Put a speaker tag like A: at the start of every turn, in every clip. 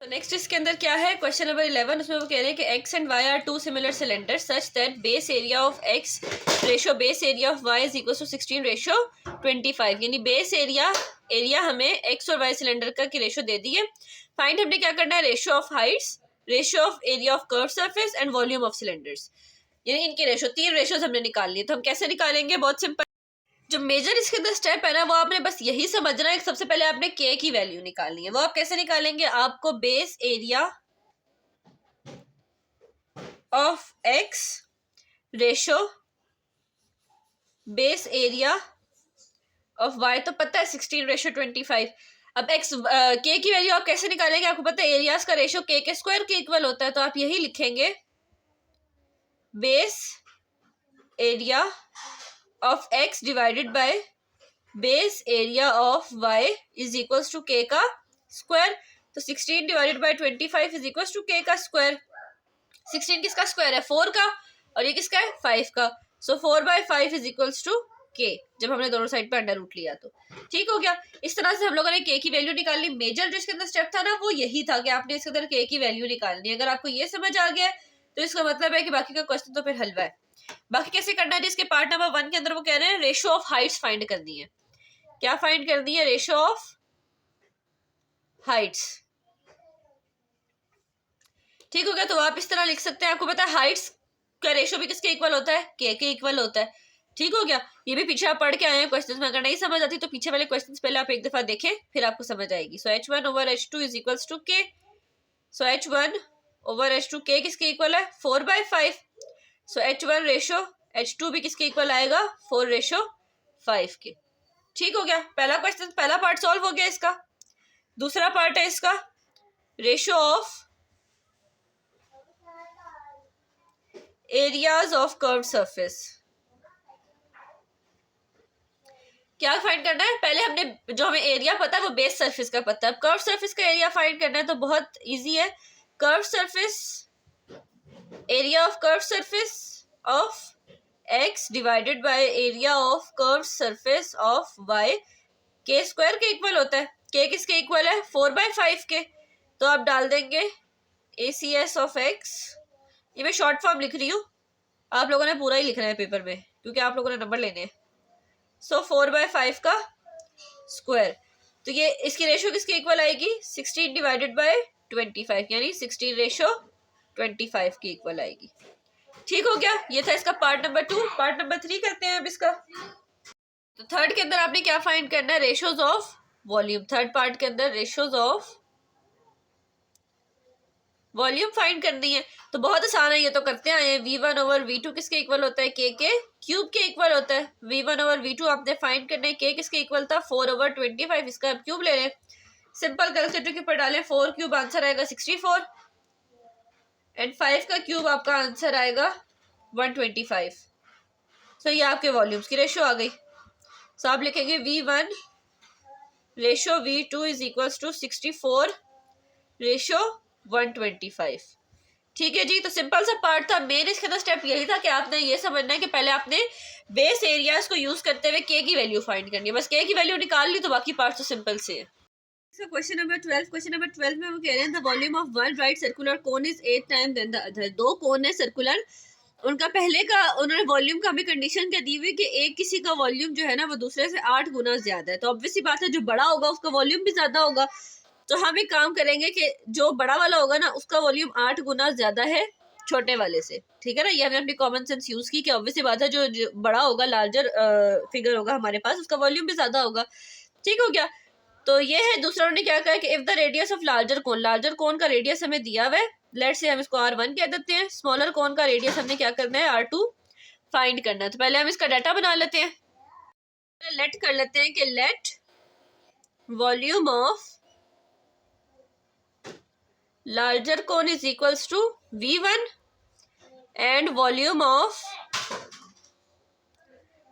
A: Next इसके अंदर क्या है, क्वेश्चन नंबर 11, उसमें वो कह रहे हैं कि X and Y are two similar cylinder such that base area of X ratio base area of Y is equal to 16 ratio 25। यानी बेस एरिया हमें एक्स और वाई सिलेंडर का की रेशो दे दी है। फाइंड हमने क्या करना है, ratio of Heights, ratio of area of curve surface and volume of cylinders. यानी इनके रेशो, तीन रेशोज हमने निकाल लिए। तो हम कैसे निकालेंगे, बहुत सिंपल। जो मेजर इसके अंदर स्टेप है ना, वो आपने बस यही समझना है। सबसे पहले आपने के की वैल्यू निकालनी है। वो आप कैसे निकालेंगे, आपको base area of X ratio base area of Y तो पता है 16 रेशो 25। अब एक्स के की वैल्यू आप कैसे निकालेंगे, आपको पता है एरियाज का रेशो के स्क्वायर के इक्वल होता है। तो आप यही लिखेंगे, base area of X divided by base area of y is equals to K का स्क्वायर। तो 16 divided by 25 is equals to K का स्क्वायर। 16 किसका स्क्वायर है, 4 का, और ये किसका है, 5 का। सो 4/5 इज इक्वल्स टू के, जब हमने दोनों साइड पे अंडर रूट लिया तो ठीक हो गया। इस तरह से हम लोगों ने के की वैल्यू निकाल ली। मेजर जो इसके अंदर स्टेप था ना, वो यही था कि आपने इसके अंदर के की वैल्यू निकालनी है। अगर आपको ये समझ आ गया तो इसका मतलब है कि बाकी का क्वेश्चन तो फिर हलवा है। बाकी कैसे करना है, जिसके पार्ट नंबर 1 के अंदर वो कह रहे हैं रेशो ऑफ हाइट्स फाइंड करनी है। क्या फाइंड करनी है, रेशो ऑफ हाइट्स। ठीक हो गया। तो आप इस तरह लिख सकते हैं, आपको पता है हाइट्स का रेशो भी किसके इक्वल होता है, के इक्वल होता है। ठीक हो गया। ये भी पीछे आप पढ़ के आए हैं क्वेश्चंस में। अगर नहीं समझ आती तो पीछे वाले क्वेश्चंस पहले आप एक दफा देखें, फिर आपको समझ आएगी। So H1 over H2 is equals to K. So H1 over H2 के किसके इक्वल है, 4/5। सो H1 रेशो H2 भी किसके इक्वल आएगा, 4/5 के। ठीक हो गया। पहला क्वेश्चन, पहला पार्ट सॉल्व हो गया इसका। दूसरा पार्ट है इसका, ratio of areas of curve surface. क्या फाइंड करना है, पहले हमने जो हमें एरिया पता है वो बेस सरफेस का पता है। अब कर्व सरफेस का एरिया फाइंड करना है तो बहुत इजी है। Curve surface, area of curve surface of X divided by area of curve surface of Y K square के इक्वल होता है। के किसके इक्वल है, 4/5 के। तो आप डाल देंगे ACS ऑफ एक्स। ये मैं शॉर्ट फॉर्म लिख रही हूँ, आप लोगों ने पूरा ही लिखना है पेपर में, क्योंकि आप लोगों ने नंबर लेने हैं। सो 4/5 का स्क्वायर। तो ये इसकी रेशो किसके इक्वल आएगी, 16 डिवाइडेड बाय 25, यानी 16 रेशो 25 की इक्वल आएगी। ठीक हो गया। ये था इसका पार्ट नंबर 2। पार्ट नंबर 3 करते हैं अब इसका। तो थर्ड के अंदर आपने क्या फाइंड करना है, ratios of volume. Third part के अंदर रेशोज ऑफ वॉल्यूम फाइंड करनी है। तो बहुत आसान है, ये तो करते आए हैं। V1 ओवर V2 किसके इक्वल होता है, के क्यूब के इक्वल होता है। V1 ओवर V2 आपने फाइंड करना है, के किसके इक्वल था, 4/25। इसका आप क्यूब ले लें, सिंपल कैलकुलेटर के ऊपर डालें, 4 क्यूब आंसर आएगा 64, एंड 5 का क्यूब आपका आंसर आएगा 125। सो ये आपके वॉल्यूम्स की रेशो आ गई। सो आप लिखेंगे V1 ratio V2 is equals to 64 ratio 125। ठीक है जी। तो सिंपल सा पार्ट था। मेन इसके अंदर स्टेप यही था कि आपने ये समझना है कि पहले आपने बेस एरियाज को यूज करते हुए के की वैल्यू फाइंड करनी है। बस के की वैल्यू निकाल ली तो बाकी पार्ट तो सिंपल से है। Question number 12। क्वेश्चन नंबर 12 में वो कह रहे हैं the volume of one right circular cone is 8 time then the other. दो कोन है सर्कुलर, उनका पहले का उन्होंने वॉल्यूम का हमें कंडीशन क्या दी हुई कि एक किसी का वॉल्यूम जो है ना वो दूसरे से 8 गुना ज्यादा है। तो ऑब्वियसली बात है, जो बड़ा होगा उसका वॉल्यूम भी ज्यादा होगा। तो हम एक काम करेंगे कि जो बड़ा वाला होगा ना उसका वॉल्यूम 8 गुना ज्यादा है छोटे वाले से। ठीक है ना, ये हमने अपनी कॉमन सेंस यूज की कि ऑब्वियसली बात है, जो बड़ा होगा, लार्जर फिगर होगा हमारे पास, उसका वॉल्यूम भी ज्यादा होगा। ठीक हो गया। तो ये है। दूसरा उन्होंने क्या कहा कि if the radius of larger cone का रेडियस हमें दिया हुआ है, लेट्स से हम इसको R1 कह देते हैं। स्मॉलर कोन का रेडियस हमने क्या करना है, R2 फाइंड करना है। तो पहले हम इसका डाटा बना लेते हैं। लेट कर लेते हैं कि let volume of larger cone is equals to V1 and volume of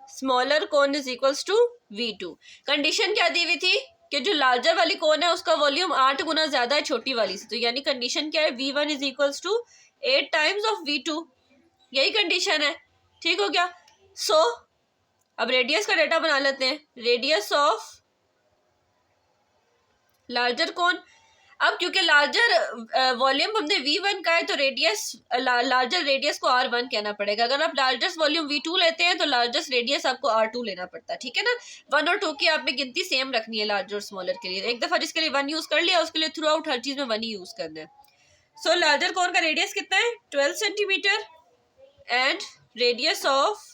A: smaller cone is equals to V2। Condition क्या दी हुई थी कि जो लार्जर वाली कोन है उसका वॉल्यूम 8 गुना ज्यादा है छोटी वाली से। तो यानी कंडीशन क्या है, V1 is equals to 8 times of V2। यही कंडीशन है। ठीक हो गया। सो अब रेडियस का डेटा बना लेते हैं। रेडियस ऑफ लार्जर कोन, अब क्योंकि लार्जर वॉल्यूम हमने V1 का है तो रेडियस लार्जर रेडियस को R1 कहना पड़ेगा। अगर आप लार्जेस्ट वॉल्यूम V2 लेते हैं तो लार्जेस्ट रेडियस आपको R2 लेना पड़ता है, ठीक है ना। 1 और 2 की आपने गिनती सेम रखनी है लार्जर और स्मॉलर के लिए। एक दफा जिसके लिए 1 यूज कर लिया उसके लिए थ्रू आउट हर चीज में 1 ही यूज करना है। सो लार्जर कोन का रेडियस कितना है 12 centimetre and radius of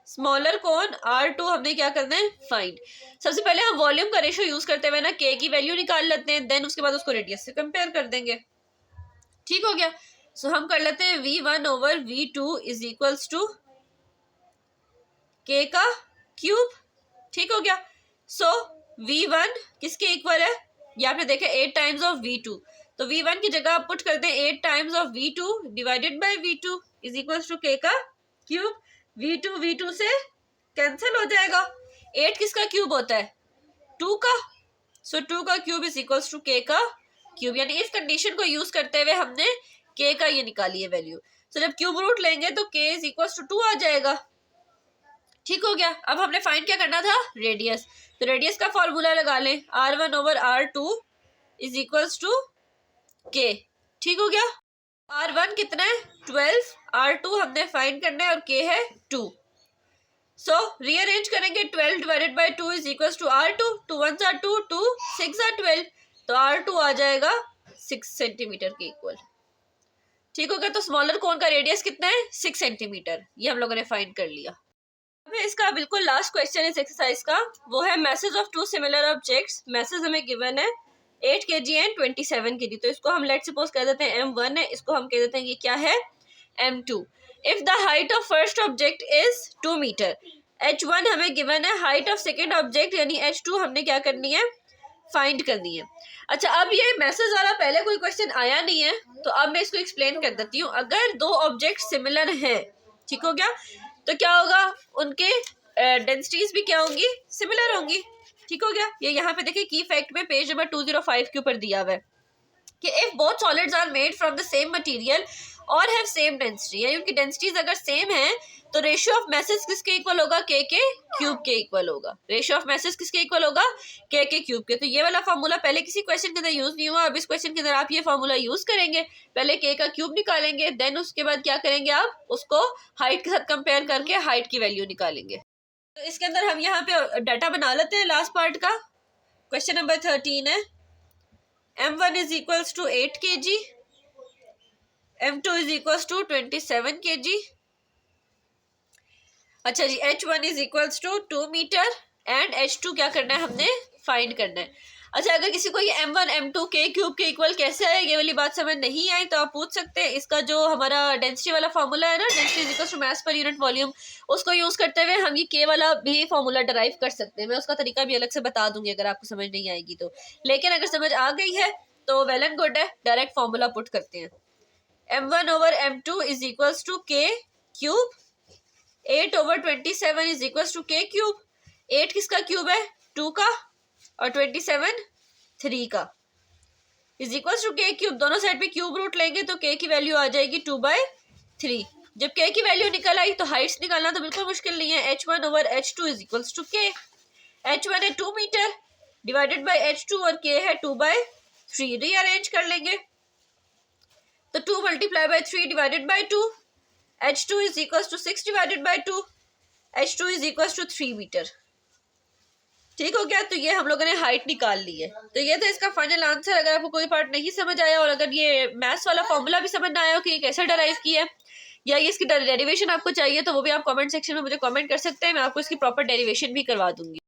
A: smaller cone R2 हमने क्या करना है फाइंड। सबसे पहले हम वॉल्यूम का रेशियो यूज करते हुए ना K की वैल्यू निकाल लेते हैं, देन उसके बाद उसको रेडियस से कंपेयर कर देंगे, ठीक हो गया। सो हम कर लेते हैं V1 over V2 is equals to K का क्यूब, ठीक हो गया। सो V1 किसके इक्वल है, ये आपने देखा 8 टाइम्स ऑफ V2, तो V1 की जगह आप पुट करते हैं 8 times of V2 divided by V2 is equals to K का क्यूब। V2 से कैंसिल हो जाएगा। 8 किसका क्यूब होता है 2 का, सो 2 का cube is equals to K का क्यूब। यानी इस कंडीशन को यूज करते हुए हमने K का ये निकाली है वैल्यू। सो जब क्यूब रूट लेंगे तो K इज इक्वल्स टू 2 आ जाएगा, ठीक हो गया। अब हमने फाइंड क्या करना था रेडियस, तो रेडियस का फॉर्मूला लगा लें R1 over R2 is equals to K, ठीक हो गया। R1 कितना है 12, R2 हमने फाइंड करना है और K है 2। सो रीअरेंज करेंगे 12 divided by 2 is equals to R2, 2 1 are 2, 2 6 are 12, तो R2 आ जाएगा 6 सेंटीमीटर के इक्वल, ठीक हो गया। तो स्मॉलर कोन का रेडियस कितना है 6 सेंटीमीटर, ये हम लोगों ने फाइंड कर लिया। अब इसका बिल्कुल लास्ट क्वेश्चन इस एक्सरसाइज का, वो है message of 2 similar objects. Message हमें गिवन है 8 kg एंड 27 kg, तो इसको हम लेट सपोज कह देते हैं M1 है, इसको हम कह देते हैं कि क्या है M2। If the height of first object is 2 metre, H1 हमें गिवन है, हाइट ऑफ सेकेंड ऑब्जेक्ट यानी H2 हमने क्या करनी है फाइंड करनी है। अच्छा, अब ये मैसेज वाला पहले कोई क्वेश्चन आया नहीं है तो अब मैं इसको एक्सप्लेन कर देती हूँ। अगर 2 ऑब्जेक्ट सिमिलर हैं, ठीक हो गया, तो क्या होगा उनके डेंसिटीज भी क्या होंगी सिमिलर होंगी, ठीक हो गया। ये यहाँ पे देखिए की फैक्ट में पेज नंबर 205 के ऊपर दिया हुआ है कि if both solids are made from the same material और हैव सेम डेंसिटी, यानी उनकी डेंसिटीज अगर सेम है तो रेशियो ऑफ मैसेज किसके इक्वल होगा K के क्यूब के इक्वल होगा। रेशियो ऑफ मैसेज किसके इक्वल होगा K के क्यूब के। तो ये वाला फार्मूला पहले किसी क्वेश्चन के अंदर यूज नहीं हुआ, अब इस क्वेश्चन के अंदर आप ये फार्मूला यूज करेंगे। पहले K का क्यूब निकालेंगे, देन उसके बाद क्या करेंगे आप उसको हाइट के साथ कंपेयर करके हाइट की वैल्यू निकालेंगे। तो इसके अंदर हम यहाँ पे डाटा बना लेते हैं लास्ट पार्ट का। क्वेश्चन नंबर 13 है M1 is equals to 8 kg, M2 is equals to 27 kg। अच्छा जी, H1 is equals to 2 metre and H2 क्या करना है हमने फाइंड करना है। अच्छा, अगर किसी को ये M1 M2 K क्यूब के इक्वल कैसे है ये वाली बात समझ नहीं आई तो आप पूछ सकते हैं। इसका जो हमारा डेंसिटी वाला फार्मूला है ना, density is equals to mass per unit volume, उसको यूज करते हुए हम ये K वाला भी फार्मूला डराइव कर सकते हैं। मैं उसका तरीका भी अलग से बता दूंगी अगर आपको समझ नहीं आएगी तो, लेकिन अगर समझ आ गई है तो वेल एंड गुड है, डायरेक्ट फार्मूला पुट करते हैं। M1 over M2 is equals to K cube, 8 over 27 is equals to K cube. 8 किसका क्यूब है 2 का और 27 3 का is equals to K cube. दोनों साइड पे क्यूब रूट लेंगे तो K की वैल्यू आ जाएगी 2/3। जब K की वैल्यू निकल आई तो हाइट्स निकालना तो बिल्कुल मुश्किल नहीं है। H1 over H2 is equals to K। H1 है 2 मीटर डिवाइडेड बाय H2 और K है 2/3। रीअरेंज कर लेंगे तो 2 multiply by 3 divided by 2, H2 is equals to 6 divided by 2, H2 is equals to 3 metre, ठीक हो गया। तो ये हम लोगों ने हाइट निकाल ली है। तो ये था इसका फाइनल आंसर। अगर आपको कोई पार्ट नहीं समझ आया और अगर ये मैथ्स वाला फॉर्मूला भी समझ ना आया हो कि कैसे डराइव किया है या ये इसकी डेरिवेशन आपको चाहिए तो वो भी आप कमेंट सेक्शन में मुझे कमेंट कर सकते हैं, मैं आपको इसकी प्रॉपर डेरिवेशन भी करवा दूंगी।